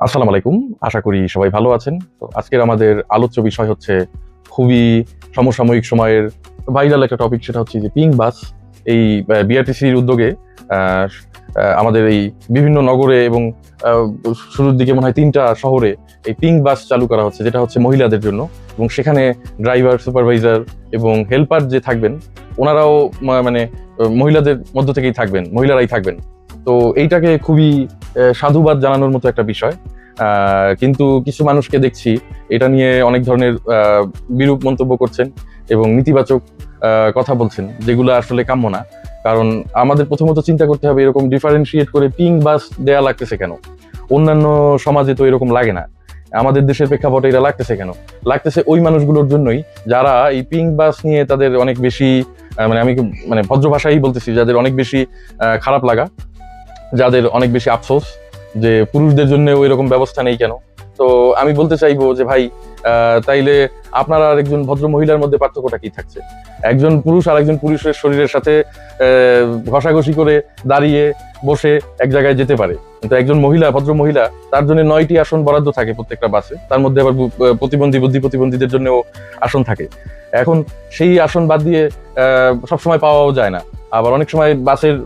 আসসালামু আলাইকুম। আশা করি সবাই ভালো আছেন। তো আজকের আমাদের আলোচ্য বিষয় হচ্ছে খুবই সমসাময়িক সময়ের ভাইরাল একটা টপিক, সেটা হচ্ছে যে পিঙ্ক বাস। এই বিআরটিসির উদ্যোগে আ আমাদের এই বিভিন্ন নগরে এবং আ শুরুর দিকে মনে হয় ৩ টা শহরে এই পিঙ্ক বাস চালু করা হচ্ছে, যেটা হচ্ছে মহিলাদের জন্য। এবং সেখানে ড্রাইভার, সুপারভাইজার এবং হেল্পার যে থাকবেন, ওনারাও মানে মহিলাদের মধ্য থেকেই থাকবেন, মহিলারাই থাকবেন। তো এইটাকে খুবই সাধুবাদ জানানোর মতো একটা বিষয়। কিন্তু কিছু মানুষকে দেখছি এটা নিয়ে অনেক ধরনের বিরূপ মন্তব্য করছেন এবং নেতিবাচক কথা বলছেন, যেগুলো আসলে কাম্য না। কারণ আমাদের প্রথমত চিন্তা করতে হবে, এরকম ডিফারেন্সিয়েট করে পিঙ্ক বাস দেয়া লাগতেছে কেন? অন্যান্য সমাজে তো এরকম লাগে না। আমাদের দেশের প্রেক্ষাপটে এটা লাগতেছে কেন? লাগতেছে ওই মানুষগুলোর জন্যই যারা এই পিঙ্ক বাস নিয়ে তাদের অনেক বেশি আমি ভদ্র ভাষাই বলতেছি, যাদের অনেক বেশি খারাপ লাগা, যাদের অনেক বেশি আফসোস যে পুরুষদের জন্য ওই রকম ব্যবস্থা নেই কেন। তো আমি বলতে চাইবো যে ভাই, তাইলে আপনার আর একজন ভদ্র মহিলার মধ্যে পার্থক্যটা কি থাকছে? একজন পুরুষ আর একজন পুরুষের শরীরের সাথে ঘষাঘষি করে দাঁড়িয়ে বসে এক জায়গায় যেতে পারে, কিন্তু একজন মহিলা, ভদ্র মহিলা, তার জন্য 9টি আসন বরাদ্দ থাকে প্রত্যেকটা বাসে। তার মধ্যে আবার বুদ্ধি প্রতিবন্ধীদের জন্য আসন থাকে। এখন সেই আসন বাদ দিয়ে সবসময় পাওয়াও যায় না। আবার অনেক সময়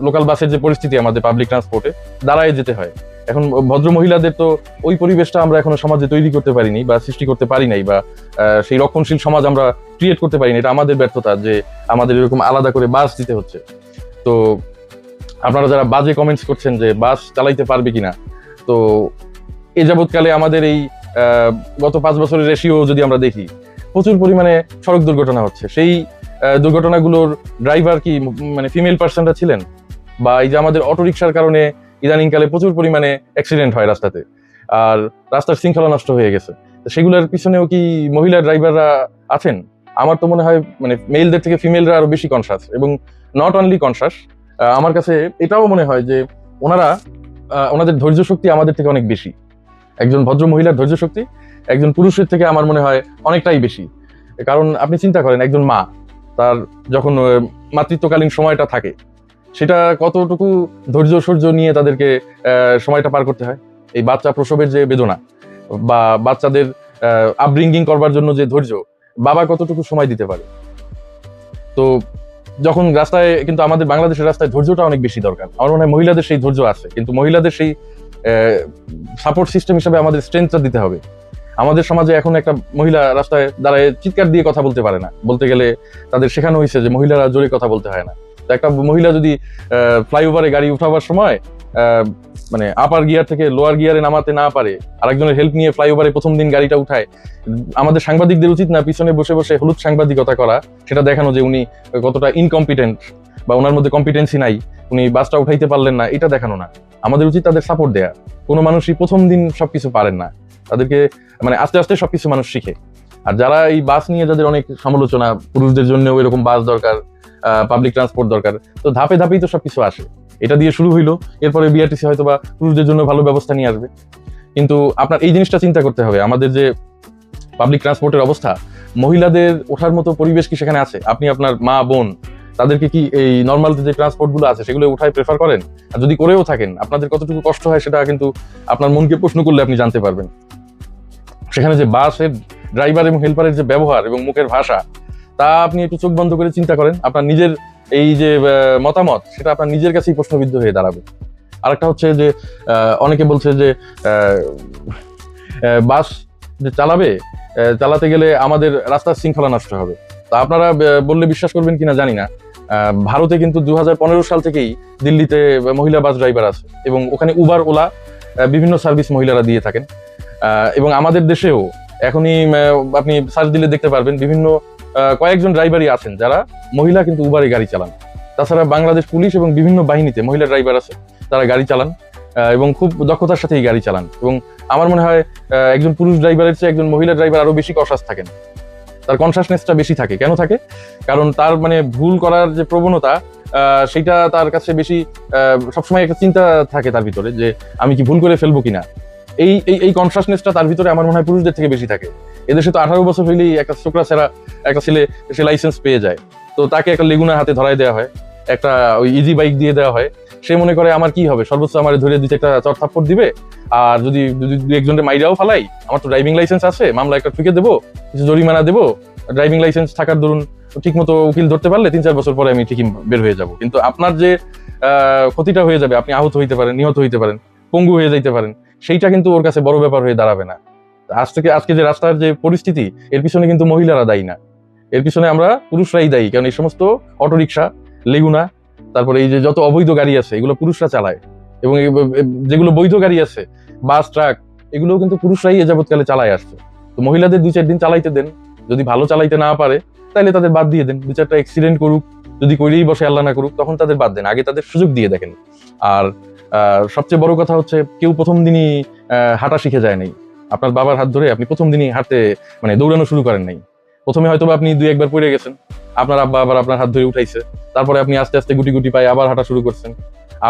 লোকাল বাসের যে পরিস্থিতি আমাদের পাবলিক ট্রান্সপোর্টে, দাঁড়ায় যেতে হয়। এখন ভদ্র মহিলাদের তো ওই পরিবেশটা আমরা এখনো সমাজে তৈরি করতে পারিনি বা সৃষ্টি করতে পারি নাই, বা সেই রক্ষণশীল সমাজ আমরা ক্রিয়েট করতে পারিনি। এটা আমাদের ব্যর্থতা যে আমাদের এরকম আলাদা করে বাস দিতে হচ্ছে। তো আপনারা যারা বাজে কমেন্টস করছেন যে বাস চালাইতে পারবে কিনা, তো এ যাবৎকালে আমাদের এই গত 5 বছরের রেশিও যদি আমরা দেখি, প্রচুর পরিমাণে সড়ক দুর্ঘটনা হচ্ছে। সেই দুর্ঘটনাগুলোর ড্রাইভার কি ফিমেল পার্সনরা ছিলেন? বা এই যে আমাদের অটোরিকশার কারণে ইদানিংকালে প্রচুর পরিমাণে অ্যাক্সিডেন্ট হয় রাস্তাতে, আর রাস্তার শৃঙ্খলা নষ্ট হয়ে গেছে। সেগুলোর পিছনেও কি মহিলা ড্রাইভাররা আছেন? আমার তো মনে হয় মেলদের থেকে ফিমেলরা আরো বেশি কনসাস, এবং নট অনলি কনসাস, আমার কাছে এটাও মনে হয় যে ওনাদের ধৈর্য শক্তি আমাদের থেকে অনেক বেশি। একজন ভদ্র মহিলার ধৈর্য শক্তি একজন পুরুষের থেকে আমার মনে হয় অনেকটাই বেশি। কারণ আপনি চিন্তা করেন, একজন মা, তার যখন মাতৃত্বকালীন সময়টা থাকে, সেটা কতটুকু ধৈর্য সহ্য নিয়ে তাদেরকে সময়টা পার করতে হয়। এই বাচ্চা প্রসবের যে বেদনা, বা বাচ্চাদের আপব্রিঙ্গিং করবার জন্য যে ধৈর্য, বাবা কতটুকু সময় দিতে পারে। তো যখন রাস্তায়, কিন্তু আমাদের বাংলাদেশের রাস্তায় ধৈর্যটা অনেক বেশি দরকার। আমার মনে হয় মহিলাদের সেই ধৈর্য আছে, কিন্তু মহিলাদের সেই সাপোর্ট সিস্টেম হিসেবে আমাদের স্ট্রেংথটা দিতে হবে। আমাদের সমাজে এখন একটা মহিলা রাস্তায় দাঁড়ায় চিৎকার দিয়ে কথা বলতে পারে না। বলতে গেলে তাদের শেখানো হয়েছে যে মহিলারা জোরে কথা বলতে হয় না। তো একটা মহিলা যদি ফ্লাইওভারে গাড়ি উঠাবার সময় আপার গিয়ার থেকে লোয়ার গিয়ারে নামাতে না পারে, আরেকজনের হেল্প নিয়ে ফ্লাইওভারে প্রথম দিন গাড়িটা উঠায়, আমাদের সাংবাদিকদের উচিত না পিছনে বসে বসে হলুদ সাংবাদিকতা করা, সেটা দেখানো যে উনি কতটা ইনকম্পিটেন্ট বা ওনার মধ্যে কম্পিটেন্সি নাই, উনি বাসটা উঠাইতে পারলেন না, এটা দেখানো না। আমাদের উচিত তাদের সাপোর্ট দেয়া। কোনো মানুষই প্রথম দিন সবকিছু পারেন না, তাদেরকে আস্তে আস্তে সবকিছু মানুষ শিখে। আর যারা এই বাস নিয়ে যাদের অনেক সমালোচনা, পুরুষদের জন্য এরকম বাস দরকার, পাবলিক ট্রান্সপোর্ট দরকার, তো ধাপে ধাপেই তো সবকিছু আসে। এটা দিয়ে শুরু হইলো, এরপরে বিআরটিসি হয়তো বা পুরুষদের জন্য ভালো ব্যবস্থা নিয়ে আসবে। কিন্তু আপনার এই জিনিসটা চিন্তা করতে হবে, আমাদের যে পাবলিক ট্রান্সপোর্টের অবস্থা, মহিলাদের ওঠার মতো পরিবেশ কি সেখানে আছে? আপনি আপনার মা বোন তাদেরকে কি এই নর্মাল যে ট্রান্সপোর্ট গুলো আছে সেগুলো উঠায় প্রেফার করেন? আর যদি করেও থাকেন, আপনাদের কতটুকু কষ্ট হয় সেটা কিন্তু আপনার মনকে প্রশ্ন করলে আপনি জানতে পারবেন। সেখানে যে বাসের ড্রাইভার এবং হেল্পারের যে ব্যবহার এবং মুখের ভাষা, তা আপনি একটু চোখ বন্ধ করে চিন্তা করেন, আপনার নিজের এই যে মতামত, সেটা আপনার নিজের কাছেই প্রশ্নবিদ্ধ হয়ে দাঁড়াবে। আরেকটা হচ্ছে যে অনেকে বলছে যে বাস যে চালাতে গেলে আমাদের রাস্তার শৃঙ্খলা নষ্ট হবে। তা আপনারা বললে বিশ্বাস করবেন কিনা জানি না, ভারতে কিন্তু 2015 সাল থেকেই দিল্লিতে মহিলা বাস ড্রাইভার আছে, এবং ওখানে উবার, ওলা, বিভিন্ন সার্ভিস মহিলারা দিয়ে থাকেন। এবং আমাদের দেশেও এখনই আপনি সার্চ দিলে দেখতে পারবেন, বিভিন্ন কয়েকজন ড্রাইভারই আছেন যারা মহিলা, কিন্তু উবারে গাড়ি চালান। তাছাড়া বাংলাদেশ পুলিশ এবং বিভিন্ন বাহিনীতে মহিলা ড্রাইভার আছে, তারা গাড়ি চালান এবং খুব দক্ষতার সাথেই গাড়ি চালান। এবং আমার মনে হয় একজন পুরুষ ড্রাইভারের চেয়ে একজন মহিলা ড্রাইভার আরো বেশি কনসাস থাকেন, তার কনসাসনেসটা বেশি থাকে। কেন থাকে? কারণ তার ভুল করার যে প্রবণতা, সেটা তার কাছে বেশি, সবসময় একটা চিন্তা থাকে তার ভিতরে যে আমি কি ভুল করে ফেলবো কিনা। এই কনসাসনেসটা তার ভিতরে আমার মনে হয় পুরুষদের থেকে বেশি থাকে। এদেশে তো 18 বছর হইলেই একটা ছোকরা ছেড়া একটা ছেলে, সে লাইসেন্স পেয়ে যায়, তো তাকে একটা লেগুনা হাতে ধরায় দেওয়া হয়। একটা ওই ইজি বাইক দিয়ে দেওয়া হয়, সে মনে করে আমার কি হবে, সর্বোচ্চ আমার ধরে দুই একটা চট থাপ্পড় দিবে, আর যদি দুই একজনের মাইরাও ফালাই, আমার তো ড্রাইভিং লাইসেন্স আছে, মামলা একটা ঠুকে দেবো, কিছু জরিমানা দেবো, ড্রাইভিং লাইসেন্স থাকার দরুন ঠিক মতো উকিল ধরতে পারলে 3-4 বছর পরে আমি ঠিকই বের হয়ে যাব। কিন্তু আপনার যে ক্ষতিটা হয়ে যাবে, আপনি আহত হইতে পারেন, নিহত হইতে পারেন, পঙ্গু হয়ে যাইতে পারেন, সেইটা কিন্তু ওর কাছে বড় ব্যাপার হয়ে দাঁড়াবে না। আজকে যে রাস্তার যে পরিস্থিতি, এর পিছনে কিন্তু মহিলারা দায়ী না, এর পিছনে আমরা পুরুষরাই দায়ী। কারণ এই সমস্ত অটোরিকশা, লেগুনা, তারপরে এই যে যত অবৈধ গাড়ি আছে এগুলো পুরুষরা চালায়, এবং যেগুলো বৈধ গাড়ি আছে, বাস, ট্রাক, এগুলোও কিন্তু পুরুষরাই এ যাবৎকালে চালায় আসছে। তো মহিলাদের 2-4 দিন চালাইতে দেন, যদি ভালো চালাইতে না পারে তাহলে তাদের বাদ দিয়ে দেন, 2-4টা অ্যাক্সিডেন্ট করুক, যদি করেই বসে আল্লাহ না করুক, তখন তাদের বাদ দেন, আগে তাদের সুযোগ দিয়ে দেখেন। আর সবচেয়ে বড় কথা হচ্ছে, কেউ প্রথম দিনই হাঁটা শিখে যায় নাই। আপনার বাবার হাত ধরে আপনি প্রথম দিনই হাঁটতে মানে দৌড়ানো শুরু করেন নাই। প্রথমে হয়তো আপনি 2-1 বার পড়ে গেছেন, আপনার আব্বা আবার আপনার হাত ধরে উঠাইছে, তারপরে আপনি আস্তে আস্তে গুটি গুটি পায়ে আবার হাঁটা শুরু করছেন,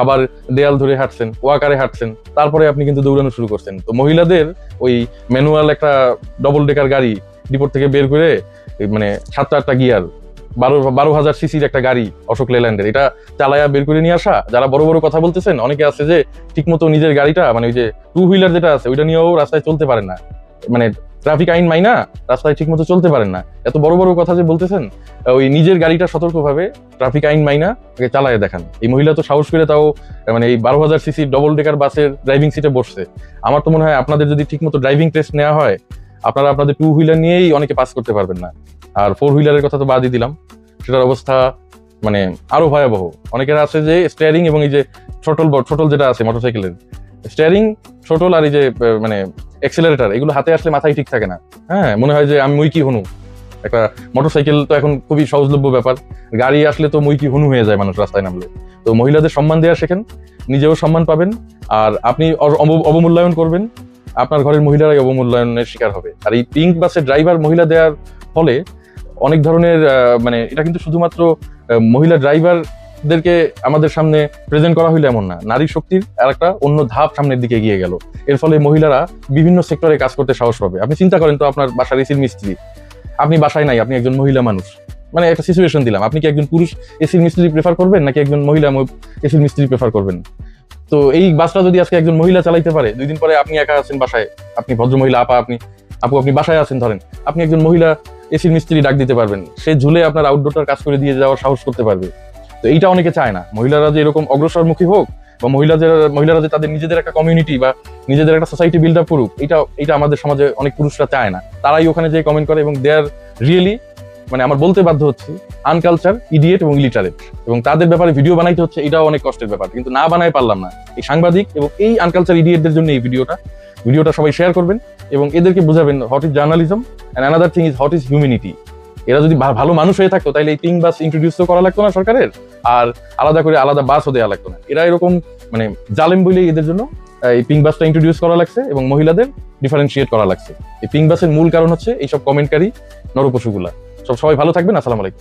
আবার দেয়াল ধরে হাঁটছেন, ওয়াকারে হাঁটছেন, তারপরে আপনি কিন্তু দৌড়ানো শুরু করছেন। তো মহিলাদের ওই ম্যানুয়াল একটা ডবল ডেকার গাড়ি ডিপোর থেকে বের করে, মানে 7-8টা গিয়ার, 12,000 সিসির একটা গাড়ি অশোক লেল্যান্ডের, এটা চালায়া বের করে নিয়ে আসা। যারা বড় বড় কথা বলতেছেন, অনেকে আছে যে ঠিক মতো নিজের গাড়িটা, মানে ওই যে 2 হুইলার যেটা আছে, ওইটা নিয়েও রাস্তায় চলতে পারেন না, মানে ট্রাফিক আইন মাইনা রাস্তায় ঠিক মতো চলতে পারেন না। এত বড় বড় কথা যে বলতেছেন, ওই নিজের গাড়িটা সতর্কভাবে ট্রাফিক আইন মাইনা চালায় দেখান। এই মহিলা তো সাহস করে তাও মানে এই 12,000 সিসি ডবল ডেকার বাসের ড্রাইভিং সিটে বসছে। আমার তো মনে হয় আপনাদের যদি ঠিক মতো ড্রাইভিং টেস্ট নেওয়া হয়, আপনারা আপনাদের 2 হুইলার নিয়েই অনেকে পাস করতে পারবেন না। আর 4 হুইলারের কথা তো বাদই দিলাম, সেটার অবস্থা মানে আরো ভয়াবহ। অনেকের আছে যে স্টিয়ারিং এবং এই যে ছোটল যেটা আছে মোটরসাইকেলের, স্টিয়ারিং, ছোটল আর এই যে মানে অ্যাক্সিলারেটর, এগুলো হাতে আসলে মাথায় ঠিক থাকে না। হ্যাঁ, মনে হয় যে আমি মুই কি হনু। একটা মোটরসাইকেল তো এখন খুবই সহজলভ্য ব্যাপার, গাড়ি আসলে তো মুই কি হনু হয়ে যায় মানুষ রাস্তায় নামলে। তো মহিলাদের সম্মান দেওয়া শেখেন, নিজেও সম্মান পাবেন, আর আপনি অবমূল্যায়ন করবেন, আপনার ঘরের মহিলারাই অবমূল্যায়নের শিকার হবে। আর এই পিঙ্ক বাসের ড্রাইভার মহিলা দেওয়ার ফলে অনেক ধরনের মানে এটা কিন্তু শুধুমাত্র মহিলা ড্রাইভারদেরকে আমাদের সামনে প্রেজেন্ট করা হইলে এমন না, নারী শক্তির আর একটা অন্য ধাপ সামনের দিকে এগিয়ে গেল। এর ফলে মহিলারা বিভিন্ন সেক্টরে কাজ করতে সাহস পাবে। আপনি চিন্তা করেন তো, আপনার বাসার এসির মিস্ত্রি, আপনি বাসায় নাই, আপনি একজন মহিলা মানুষ, মানে একটা সিচুয়েশন দিলাম, আপনি কি একজন পুরুষ এসির মিস্ত্রি প্রেফার করবেন নাকি একজন মহিলা এসির মিস্ত্রি প্রেফার করবেন? তো এই বাসটা যদি আজকে একজন মহিলা চালাইতে পারে, 2 দিন পরে আপনি একা আছেন বাসায়, আপনি ভদ্র মহিলা, আপনি বাসায় আছেন ধরেন, আপনি একজন মহিলা এসির মিস্ত্রি ডাক দিতে পারবেন, সে ঝুলে আপনার আউটডোরটার কাজ করে দিয়ে যাওয়ার সাহস করতে পারবে। তো এইটা অনেকে চায় না, মহিলারা যে এরকম অগ্রসরমুখী হোক, বা মহিলারা যে তাদের নিজেদের একটা কমিউনিটি বা নিজেদের একটা সোসাইটি বিল্ড আপ করুক, এটা আমাদের সমাজে অনেক পুরুষরা চায় না। তারাই ওখানে যে কমেন্ট করে, এবং দে আর রিয়েলি, মানে আমার বলতে বাধ্য হচ্ছি, আনকালচার, ইডিয়েট এবং ইলিটারেট, এবং তাদের ব্যাপারে ভিডিও বানাইতে হচ্ছে, এটাও অনেক কষ্টের ব্যাপার, কিন্তু না বানায় পারলাম না। এই সাংবাদিক এবং এই আনকালচার ইডিয়েটদের জন্য এই ভিডিওটা সবাই শেয়ার করবেন এবং এদেরকে বোঝাবেন what is journalism and another thing is what is humanity. এরা যদি ভালো মানুষ হয়ে থাকতো তাহলে এই পিঙ্ক বাস ইন্ট্রোডিউস তো করা লাগতো না সরকারের, আর আলাদা বাসও দেওয়া লাগতো না। এরা এরকম মানে জালেম বলেই এদের জন্য এই পিঙ্ক বাসটা ইন্ট্রোডিউস করা লাগছে এবং মহিলাদের ডিফারেন্সিয়েট করা লাগছে। এই পিঙ্ক বাসের মূল কারণ হচ্ছে এইসব কমেন্টকারী নরপশুগুলা। সবাই ভালো থাকবেন, আসসালামু আলাইকুম।